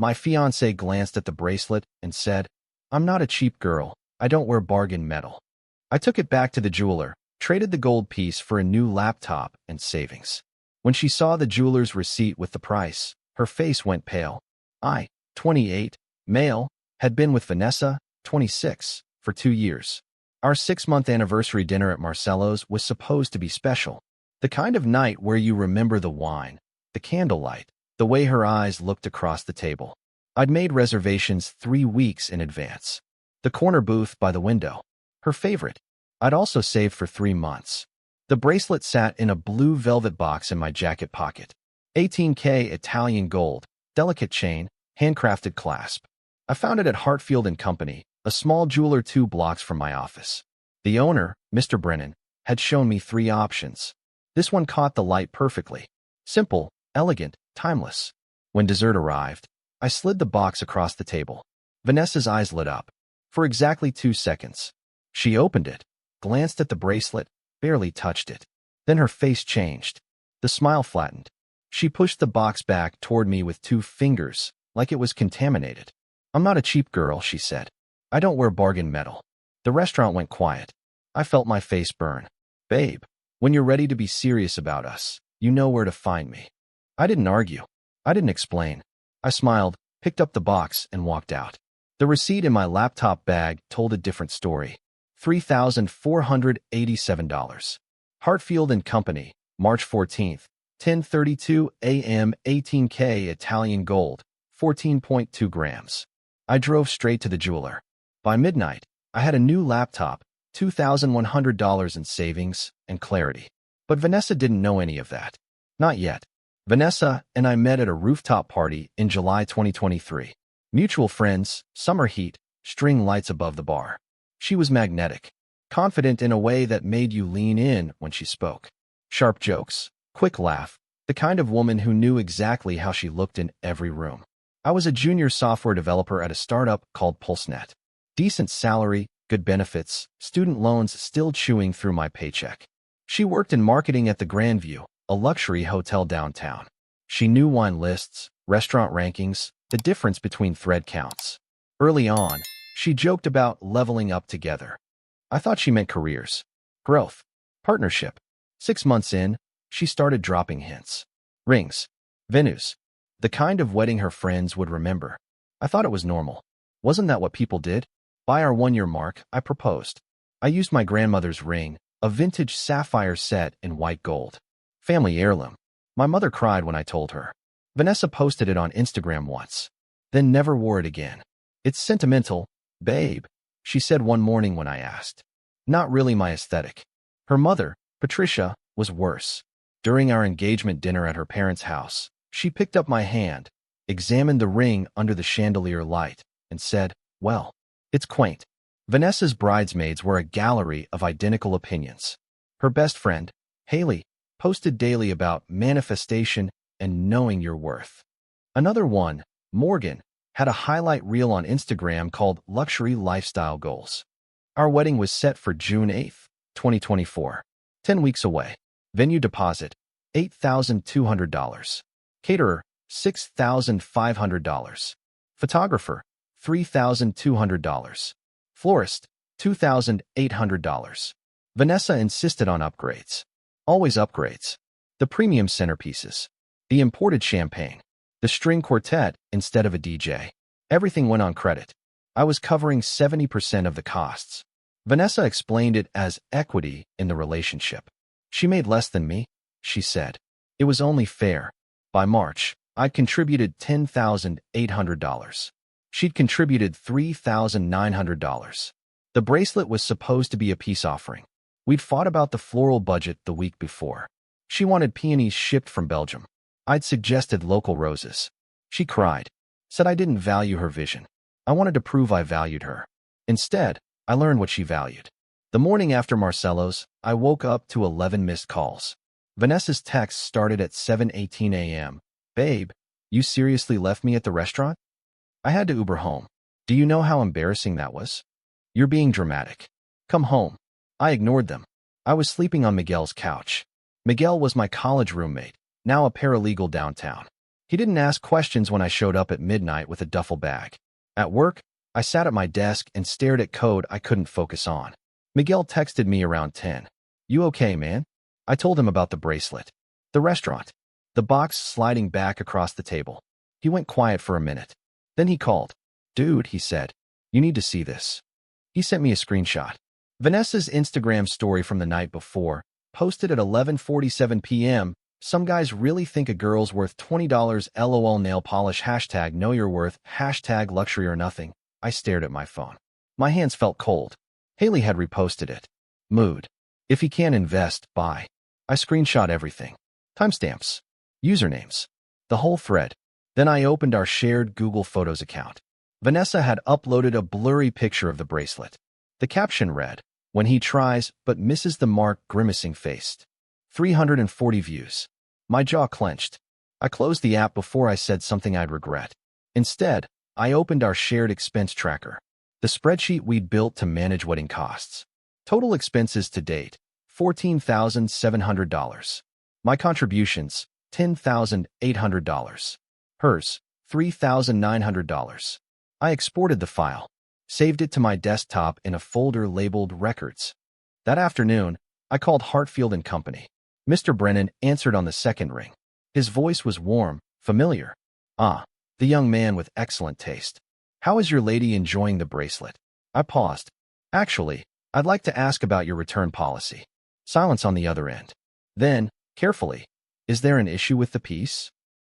My fiancée glanced at the bracelet and said, "I'm not a cheap girl. I don't wear bargain metal." I took it back to the jeweler, traded the gold piece for a new laptop and savings. When she saw the jeweler's receipt with the price, her face went pale. I, 28, male, had been with Vanessa, 26, for 2 years. Our 6-month anniversary dinner at Marcello's was supposed to be special. The kind of night where you remember the wine, the candlelight, the way her eyes looked across the table. I'd made reservations 3 weeks in advance. The corner booth by the window. Her favorite. I'd also saved for 3 months. The bracelet sat in a blue velvet box in my jacket pocket. 18K Italian gold, delicate chain, handcrafted clasp. I found it at Hartfield & Company, a small jeweler 2 blocks from my office. The owner, Mr. Brennan, had shown me 3 options. This one caught the light perfectly. Simple, elegant, timeless. When dessert arrived, I slid the box across the table. Vanessa's eyes lit up. For exactly 2 seconds. She opened it, glanced at the bracelet, barely touched it. Then her face changed. The smile flattened. She pushed the box back toward me with 2 fingers, like it was contaminated. "I'm not a cheap girl," she said. "I don't wear bargain metal." The restaurant went quiet. I felt my face burn. "Babe, when you're ready to be serious about us, you know where to find me." I didn't argue. I didn't explain. I smiled, picked up the box, and walked out. The receipt in my laptop bag told a different story. $3,487. Hartfield & Company, March 14th, 10:32 a.m. 18K Italian gold, 14.2 grams. I drove straight to the jeweler. By midnight, I had a new laptop, $2,100 in savings, and clarity. But Vanessa didn't know any of that. Not yet. Vanessa and I met at a rooftop party in July 2023. Mutual friends, summer heat, string lights above the bar. She was magnetic, confident in a way that made you lean in when she spoke. Sharp jokes, quick laugh, the kind of woman who knew exactly how she looked in every room. I was a junior software developer at a startup called PulseNet. Decent salary, good benefits, student loans still chewing through my paycheck. She worked in marketing at the Grandview, a luxury hotel downtown. She knew wine lists, restaurant rankings, the difference between thread counts. Early on, she joked about leveling up together. I thought she meant careers, growth, partnership. 6 months in, she started dropping hints. Rings, venues, the kind of wedding her friends would remember. I thought it was normal. Wasn't that what people did? By our 1-year mark, I proposed. I used my grandmother's ring, a vintage sapphire set in white gold. Family heirloom. My mother cried when I told her. Vanessa posted it on Instagram once, then never wore it again. "It's sentimental, babe," she said one morning when I asked. Not really my aesthetic. Her mother, Patricia, was worse. During our engagement dinner at her parents' house, she picked up my hand, examined the ring under the chandelier light, and said, "Well, it's quaint." Vanessa's bridesmaids were a gallery of identical opinions. Her best friend, Haley, posted daily about manifestation and knowing your worth. Another one, Morgan, had a highlight reel on Instagram called Luxury Lifestyle Goals. Our wedding was set for June 8th, 2024. 10 weeks away. Venue deposit, $8,200. Caterer, $6,500. Photographer, $3,200. Florist, $2,800. Vanessa insisted on upgrades. Always upgrades. The premium centerpieces. The imported champagne. The string quartet instead of a DJ. Everything went on credit. I was covering 70% of the costs. Vanessa explained it as equity in the relationship. She made less than me, she said. It was only fair. By March, I'd contributed $10,800. She'd contributed $3,900. The bracelet was supposed to be a peace offering. We'd fought about the floral budget the week before. She wanted peonies shipped from Belgium. I'd suggested local roses. She cried, said I didn't value her vision. I wanted to prove I valued her. Instead, I learned what she valued. The morning after Marcello's, I woke up to 11 missed calls. Vanessa's text started at 7:18 a.m. "Babe, you seriously left me at the restaurant?" I had to Uber home. "Do you know how embarrassing that was?" "You're being dramatic. Come home." I ignored them. I was sleeping on Miguel's couch. Miguel was my college roommate, now a paralegal downtown. He didn't ask questions when I showed up at midnight with a duffel bag. At work, I sat at my desk and stared at code I couldn't focus on. Miguel texted me around 10. "You okay, man?" I told him about the bracelet. The restaurant. The box sliding back across the table. He went quiet for a minute. Then he called. "Dude," he said, "you need to see this." He sent me a screenshot. Vanessa's Instagram story from the night before, posted at 11:47 p.m. Some guys really think a girl's worth $20. LOL nail polish hashtag know your worth hashtag luxury or nothing. I stared at my phone. My hands felt cold. Haley had reposted it. Mood. If he can't invest, buy. I screenshot everything. Timestamps. Usernames. The whole thread. Then I opened our shared Google Photos account. Vanessa had uploaded a blurry picture of the bracelet. The caption read, "When he tries but misses the mark, grimacing faced." 340 views. My jaw clenched. I closed the app before I said something I'd regret. Instead, I opened our shared expense tracker, the spreadsheet we'd built to manage wedding costs. Total expenses to date, $14,700. My contributions, $10,800. Hers, $3,900. I exported the file, saved it to my desktop in a folder labeled Records. That afternoon, I called Hartfield and Company. Mr. Brennan answered on the second ring. His voice was warm, familiar. "Ah, the young man with excellent taste. How is your lady enjoying the bracelet?" I paused. "Actually, I'd like to ask about your return policy." Silence on the other end. Then, carefully, "Is there an issue with the piece?"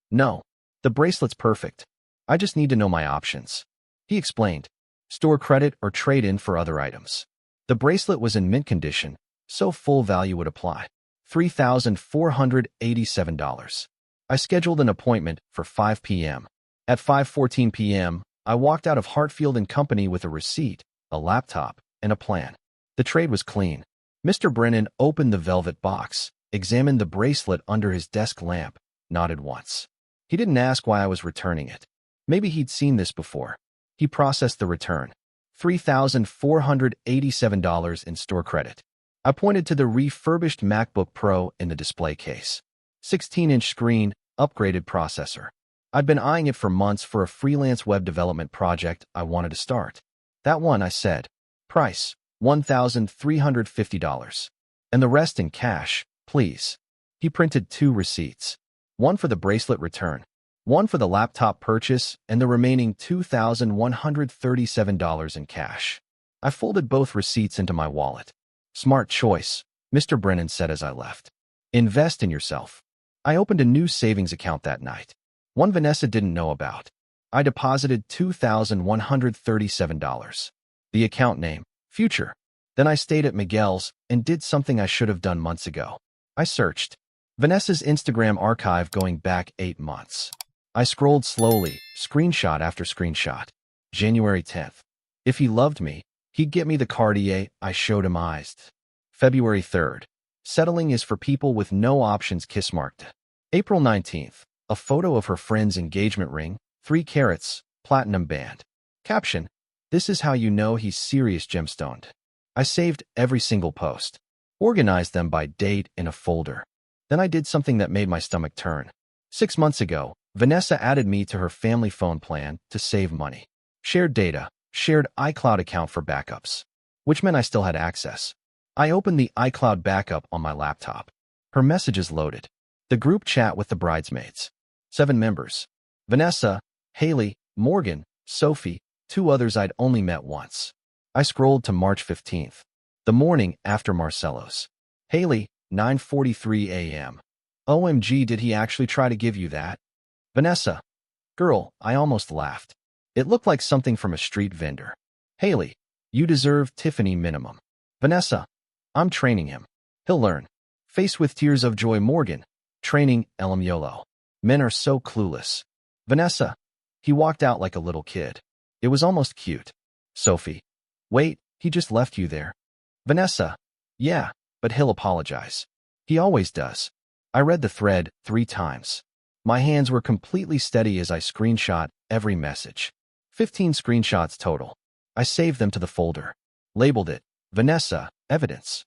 "No. The bracelet's perfect. I just need to know my options." He explained. Store credit or trade-in for other items. The bracelet was in mint condition, so full value would apply. $3,487. I scheduled an appointment for 5 p.m. At 5:14 p.m., I walked out of Hartfield and Company with a receipt, a laptop, and a plan. The trade was clean. Mr. Brennan opened the velvet box, examined the bracelet under his desk lamp, nodded once. He didn't ask why I was returning it. Maybe he'd seen this before. He processed the return. $3,487 in store credit. I pointed to the refurbished MacBook Pro in the display case. 16-inch screen, upgraded processor. I'd been eyeing it for months for a freelance web development project I wanted to start. "That one," I said. "Price, $1,350. And the rest in cash, please." He printed 2 receipts. One for the bracelet return, one for the laptop purchase, and the remaining $2,137 in cash. I folded both receipts into my wallet. "Smart choice," Mr. Brennan said as I left. "Invest in yourself." I opened a new savings account that night. One Vanessa didn't know about. I deposited $2,137. The account name, Future. Then I stayed at Miguel's and did something I should have done months ago. I searched Vanessa's Instagram archive going back 8 months. I scrolled slowly, screenshot after screenshot. January 10th. If he loved me, he'd get me the Cartier I showed him eyes. February 3rd. Settling is for people with no options, kiss marked. April 19th. A photo of her friend's engagement ring, 3 carats, platinum band. Caption: "This is how you know he's serious gemstoned." I saved every single post. Organized them by date in a folder. Then I did something that made my stomach turn. 6 months ago, Vanessa added me to her family phone plan to save money. Shared data, shared iCloud account for backups, which meant I still had access. I opened the iCloud backup on my laptop. Her messages loaded. The group chat with the bridesmaids. 7 members. Vanessa, Haley, Morgan, Sophie, 2 others I'd only met once. I scrolled to March 15th, the morning after Marcelo's. Haley, 9:43 a.m. OMG, did he actually try to give you that? Vanessa. Girl, I almost laughed. It looked like something from a street vendor. Haley, you deserve Tiffany minimum. Vanessa, I'm training him. He'll learn. Face with tears of joy, Morgan. Training, LMYOLO. Men are so clueless. Vanessa, he walked out like a little kid. It was almost cute. Sophie, wait, he just left you there. Vanessa, yeah, but he'll apologize. He always does. I read the thread 3 times. My hands were completely steady as I screenshot every message. 15 screenshots total. I saved them to the folder. Labeled it, Vanessa, Evidence.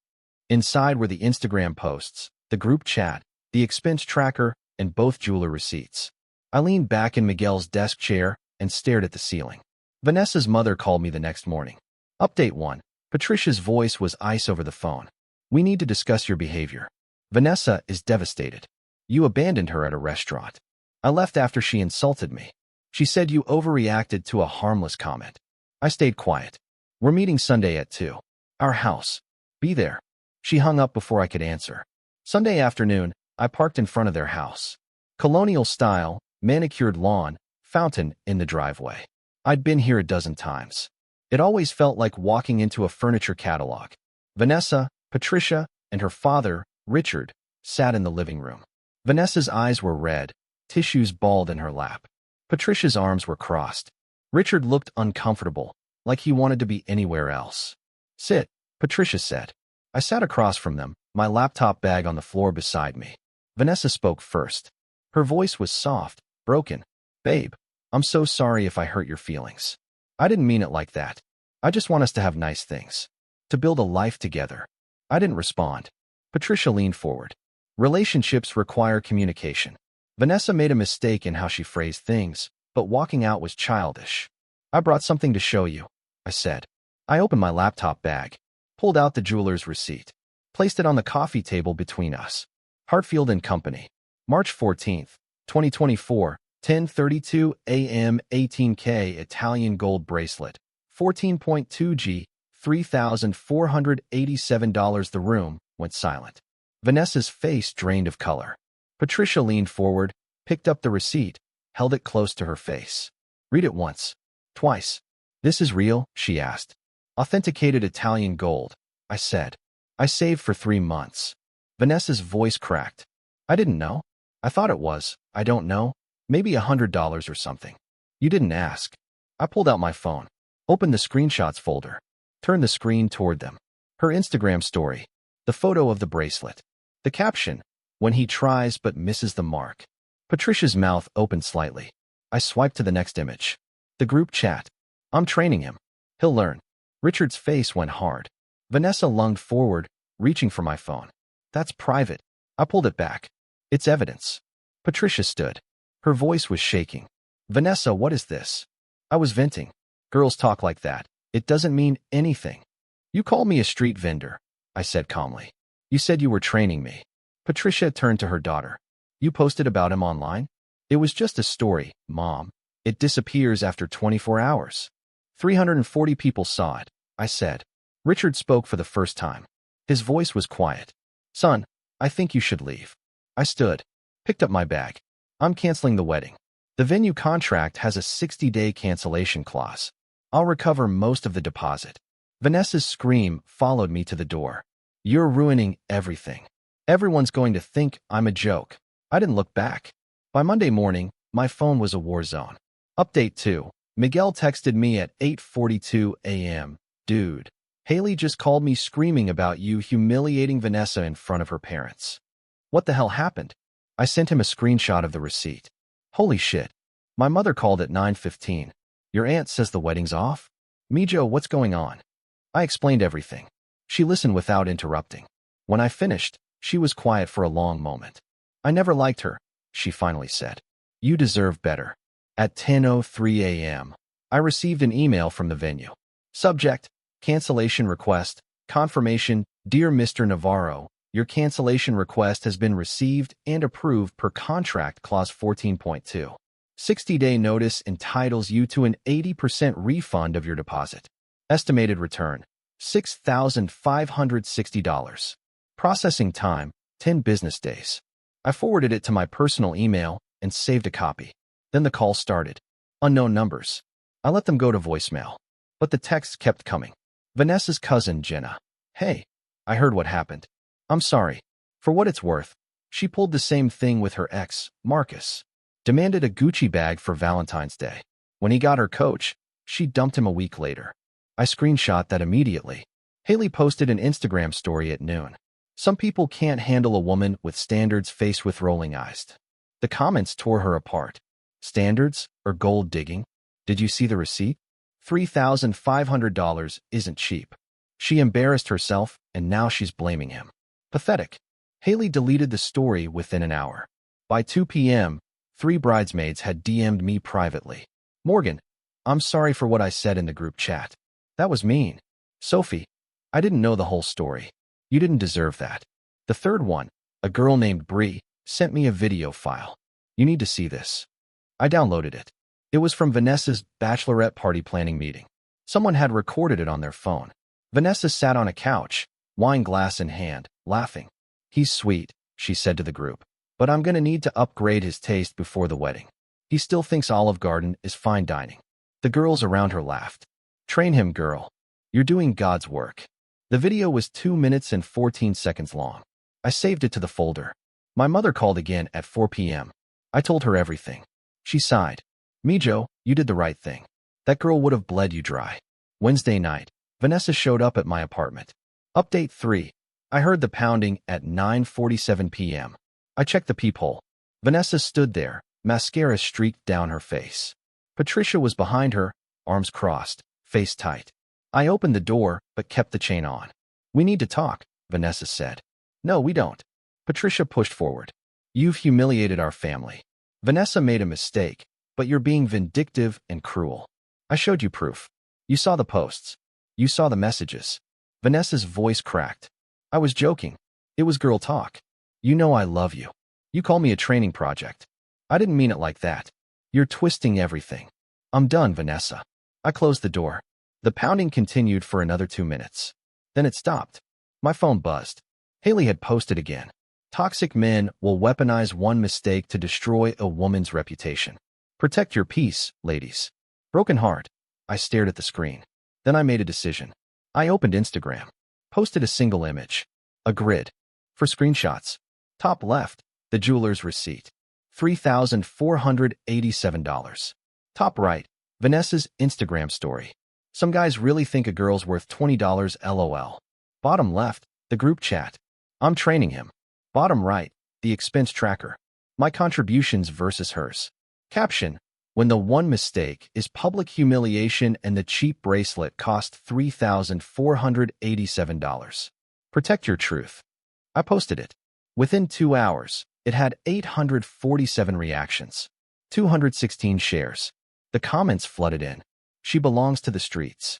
Inside were the Instagram posts, the group chat, the expense tracker, and both jeweler receipts. I leaned back in Miguel's desk chair and stared at the ceiling. Vanessa's mother called me the next morning. Update 1. Patricia's voice was ice over the phone. We need to discuss your behavior. Vanessa is devastated. You abandoned her at a restaurant. I left after she insulted me. She said you overreacted to a harmless comment. I stayed quiet. We're meeting Sunday at 2. Our house. Be there. She hung up before I could answer. Sunday afternoon, I parked in front of their house. Colonial style, manicured lawn, fountain in the driveway. I'd been here a dozen times. It always felt like walking into a furniture catalog. Vanessa, Patricia, and her father, Richard, sat in the living room. Vanessa's eyes were red, tissues balled in her lap. Patricia's arms were crossed. Richard looked uncomfortable, like he wanted to be anywhere else. Sit, Patricia said. I sat across from them, my laptop bag on the floor beside me. Vanessa spoke first. Her voice was soft, broken. Babe, I'm so sorry if I hurt your feelings. I didn't mean it like that. I just want us to have nice things. To build a life together. I didn't respond. Patricia leaned forward. Relationships require communication. Vanessa made a mistake in how she phrased things, but walking out was childish. I brought something to show you, I said. I opened my laptop bag, pulled out the jeweler's receipt, placed it on the coffee table between us. Hartfield & Company. March 14th, 2024, 10:32 a.m. 18K Italian gold bracelet, 14.2G, $3,487. The room went silent. Vanessa's face drained of color. Patricia leaned forward, picked up the receipt, held it close to her face. Read it once. Twice. This is real? She asked. Authenticated Italian gold, I said. I saved for 3 months. Vanessa's voice cracked. I didn't know. I thought it was, I don't know, maybe $100 or something. You didn't ask. I pulled out my phone, opened the screenshots folder, turned the screen toward them. Her Instagram story. The photo of the bracelet. The caption, when he tries but misses the mark. Patricia's mouth opened slightly. I swiped to the next image. The group chat. I'm training him. He'll learn. Richard's face went hard. Vanessa lunged forward, reaching for my phone. That's private. I pulled it back. It's evidence. Patricia stood. Her voice was shaking. Vanessa, what is this? I was venting. Girls talk like that. It doesn't mean anything. You called me a street vendor, I said calmly. You said you were training me. Patricia turned to her daughter. You posted about him online? It was just a story, Mom. It disappears after 24 hours. 340 people saw it, I said. Richard spoke for the first time. His voice was quiet. Son, I think you should leave. I stood, picked up my bag. I'm canceling the wedding. The venue contract has a 60-day cancellation clause. I'll recover most of the deposit. Vanessa's scream followed me to the door. You're ruining everything. Everyone's going to think I'm a joke. I didn't look back. By Monday morning, my phone was a war zone. Update 2. Miguel texted me at 8:42 a.m. Dude, Haley just called me screaming about you humiliating Vanessa in front of her parents. What the hell happened? I sent him a screenshot of the receipt. Holy shit. My mother called at 9:15. Your aunt says the wedding's off? Mijo, what's going on? I explained everything. She listened without interrupting. When I finished, she was quiet for a long moment. I never liked her, she finally said. You deserve better. At 10:03 a.m., I received an email from the venue. Subject, cancellation request, confirmation, Dear Mr. Navarro, your cancellation request has been received and approved per contract clause 14.2. 60-day notice entitles you to an 80% refund of your deposit. Estimated return, $6,560. Processing time, 10 business days. I forwarded it to my personal email and saved a copy. Then the call started. Unknown numbers. I let them go to voicemail. But the texts kept coming. Vanessa's cousin, Jenna. Hey, I heard what happened. I'm sorry. For what it's worth, she pulled the same thing with her ex, Marcus. Demanded a Gucci bag for Valentine's Day. When he got her Coach, she dumped him a week later. I screenshot that immediately. Haley posted an Instagram story at noon. Some people can't handle a woman with standards faced with rolling eyes. The comments tore her apart. Standards or gold digging? Did you see the receipt? $3,500 isn't cheap. She embarrassed herself and now she's blaming him. Pathetic. Haley deleted the story within an hour. By 2 p.m., 3 bridesmaids had DM'd me privately. Morgan, I'm sorry for what I said in the group chat. That was mean. Sophie, I didn't know the whole story. You didn't deserve that. The third one, a girl named Bree, sent me a video file. You need to see this. I downloaded it. It was from Vanessa's bachelorette party planning meeting. Someone had recorded it on their phone. Vanessa sat on a couch, wine glass in hand, laughing. He's sweet, she said to the group, but I'm gonna need to upgrade his taste before the wedding. He still thinks Olive Garden is fine dining. The girls around her laughed. Train him, girl. You're doing God's work. The video was 2 minutes and 14 seconds long. I saved it to the folder. My mother called again at 4 p.m. I told her everything. She sighed. Mijo, you did the right thing. That girl would have bled you dry. Wednesday night, Vanessa showed up at my apartment. Update 3. I heard the pounding at 9:47 p.m. I checked the peephole. Vanessa stood there, mascara streaked down her face. Patricia was behind her, arms crossed, face tight. I opened the door, but kept the chain on. We need to talk, Vanessa said. No, we don't. Patricia pushed forward. You've humiliated our family. Vanessa made a mistake, but you're being vindictive and cruel. I showed you proof. You saw the posts. You saw the messages. Vanessa's voice cracked. I was joking. It was girl talk. You know I love you. You call me a training project. I didn't mean it like that. You're twisting everything. I'm done, Vanessa. I closed the door. The pounding continued for another 2 minutes. Then it stopped. My phone buzzed. Haley had posted again. Toxic men will weaponize one mistake to destroy a woman's reputation. Protect your peace, ladies. Broken heart. I stared at the screen. Then I made a decision. I opened Instagram. Posted a single image. A grid. For screenshots. Top left, the jeweler's receipt. $3,487. Top right, Vanessa's Instagram story. Some guys really think a girl's worth $20 LOL. Bottom left, the group chat. I'm training him. Bottom right, the expense tracker. My contributions versus hers. Caption, when the one mistake is public humiliation and the cheap bracelet cost $3,487. Protect your truth. I posted it. Within 2 hours, it had 847 reactions, 216 shares. The comments flooded in. She belongs to the streets.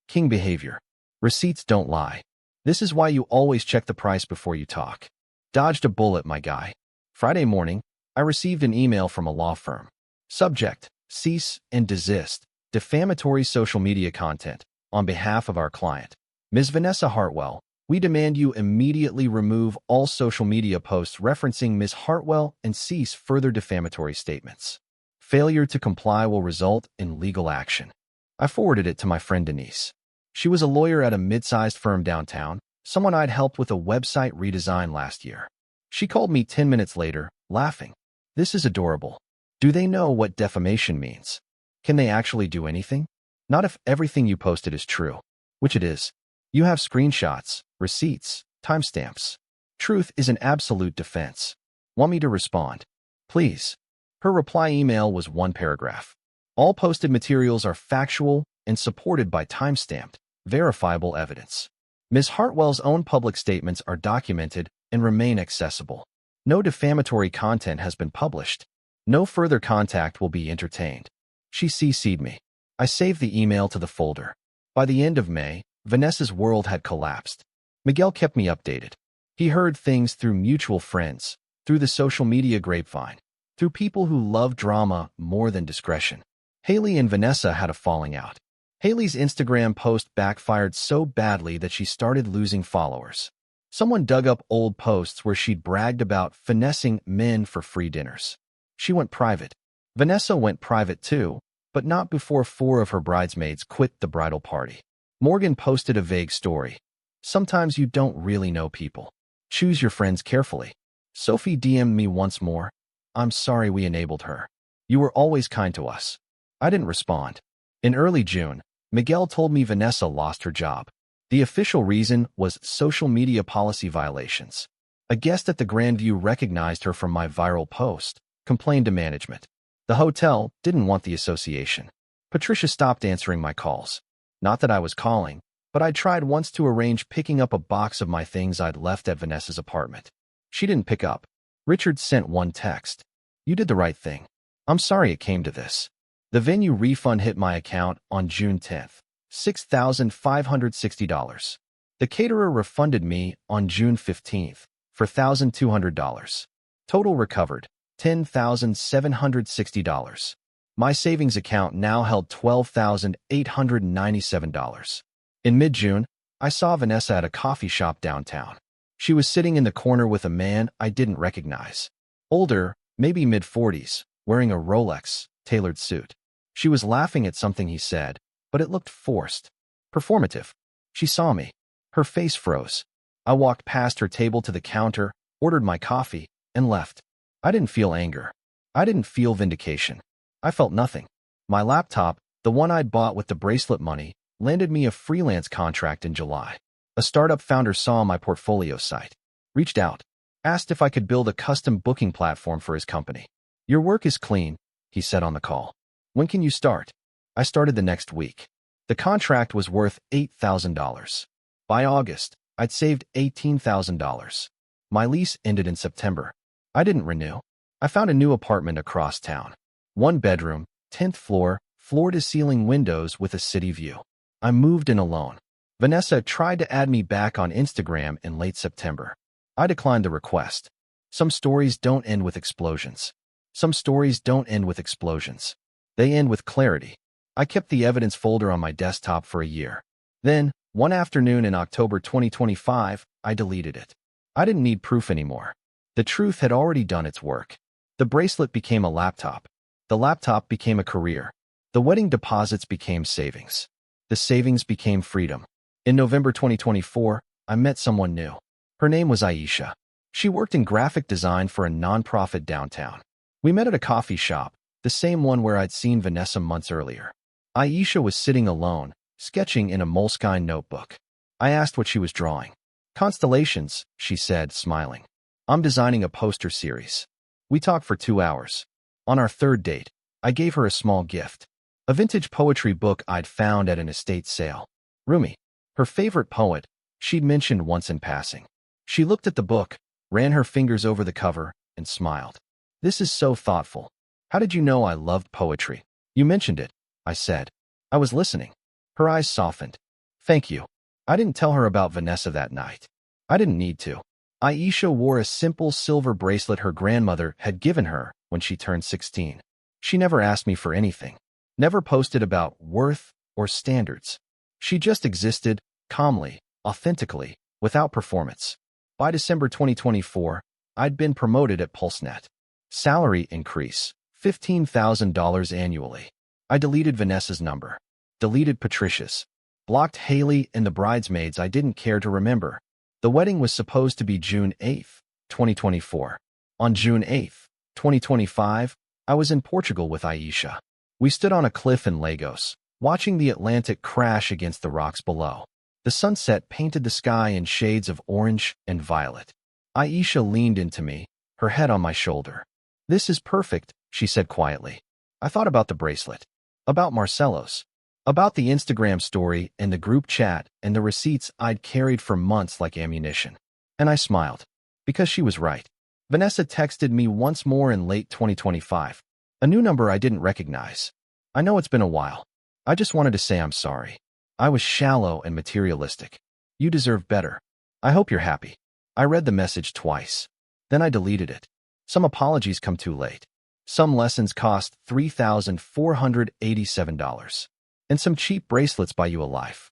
King behavior. Receipts don't lie. This is why you always check the price before you talk. Dodged a bullet, my guy. Friday morning, I received an email from a law firm. Subject, cease and desist, defamatory social media content, on behalf of our client. Ms. Vanessa Hartwell, we demand you immediately remove all social media posts referencing Ms. Hartwell and cease further defamatory statements. Failure to comply will result in legal action. I forwarded it to my friend Denise. She was a lawyer at a mid-sized firm downtown, someone I'd helped with a website redesign last year. She called me 10 minutes later, laughing. This is adorable. Do they know what defamation means? Can they actually do anything? Not if everything you posted is true, which it is. You have screenshots, receipts, timestamps. Truth is an absolute defense. Want me to respond? Please. Her reply email was 1 paragraph. All posted materials are factual and supported by timestamped, verifiable evidence. Ms. Hartwell's own public statements are documented and remain accessible. No defamatory content has been published. No further contact will be entertained. She CC'd me. I saved the email to the folder. By the end of May, Vanessa's world had collapsed. Miguel kept me updated. He heard things through mutual friends, through the social media grapevine, through people who love drama more than discretion. Haley and Vanessa had a falling out. Haley's Instagram post backfired so badly that she started losing followers. Someone dug up old posts where she'd bragged about finessing men for free dinners. She went private. Vanessa went private too, but not before 4 of her bridesmaids quit the bridal party. Morgan posted a vague story. Sometimes you don't really know people. Choose your friends carefully. Sophie DM'd me once more. I'm sorry we enabled her. You were always kind to us. I didn't respond. In early June, Miguel told me Vanessa lost her job. The official reason was social media policy violations. A guest at the Grandview recognized her from my viral post, complained to management. The hotel didn't want the association. Patricia stopped answering my calls. Not that I was calling, but I tried once to arrange picking up a box of my things I'd left at Vanessa's apartment. She didn't pick up. Richard sent one text. You did the right thing. I'm sorry it came to this. The venue refund hit my account on June 10th, $6,560. The caterer refunded me on June 15th for $1,200. Total recovered, $10,760. My savings account now held $12,897. In mid-June, I saw Vanessa at a coffee shop downtown. She was sitting in the corner with a man I didn't recognize. Older, maybe mid-40s, wearing a Rolex, tailored suit. She was laughing at something he said, but it looked forced. Performative. She saw me. Her face froze. I walked past her table to the counter, ordered my coffee, and left. I didn't feel anger. I didn't feel vindication. I felt nothing. My laptop, the one I'd bought with the bracelet money, landed me a freelance contract in July. A startup founder saw my portfolio site, reached out, asked if I could build a custom booking platform for his company. Your work is clean, he said on the call. When can you start? I started the next week. The contract was worth $8,000. By August, I'd saved $18,000. My lease ended in September. I didn't renew. I found a new apartment across town. 1 bedroom, 10th floor, floor-to-ceiling windows with a city view. I moved in alone. Vanessa tried to add me back on Instagram in late September. I declined the request. Some stories don't end with explosions. Some stories don't end with explosions. They end with clarity. I kept the evidence folder on my desktop for a year. Then, one afternoon in October 2025, I deleted it. I didn't need proof anymore. The truth had already done its work. The bracelet became a laptop. The laptop became a career. The wedding deposits became savings. The savings became freedom. In November 2024, I met someone new. Her name was Aisha. She worked in graphic design for a nonprofit downtown. We met at a coffee shop, the same one where I'd seen Vanessa months earlier. Aisha was sitting alone, sketching in a Moleskine notebook. I asked what she was drawing. Constellations, she said, smiling. I'm designing a poster series. We talked for 2 hours. On our third date, I gave her a small gift. A vintage poetry book I'd found at an estate sale. Rumi, her favorite poet, she'd mentioned once in passing. She looked at the book, ran her fingers over the cover, and smiled. This is so thoughtful. How did you know I loved poetry? You mentioned it, I said. I was listening. Her eyes softened. Thank you. I didn't tell her about Vanessa that night. I didn't need to. Aisha wore a simple silver bracelet her grandmother had given her when she turned 16. She never asked me for anything. Never posted about worth or standards. She just existed, calmly, authentically, without performance. By December 2024, I'd been promoted at PulseNet. Salary increase, $15,000 annually. I deleted Vanessa's number. Deleted Patricia's. Blocked Haley and the bridesmaids I didn't care to remember. The wedding was supposed to be June 8, 2024. On June 8, 2025, I was in Portugal with Aisha. We stood on a cliff in Lagos, watching the Atlantic crash against the rocks below. The sunset painted the sky in shades of orange and violet. Aisha leaned into me, her head on my shoulder. This is perfect, she said quietly. I thought about the bracelet. About Marcelo's. About the Instagram story and the group chat and the receipts I'd carried for months like ammunition. And I smiled. Because she was right. Vanessa texted me once more in late 2025. A new number I didn't recognize. I know it's been a while. I just wanted to say I'm sorry. I was shallow and materialistic. You deserve better. I hope you're happy. I read the message twice. Then I deleted it. Some apologies come too late. Some lessons cost $3,487. And some cheap bracelets buy you a life.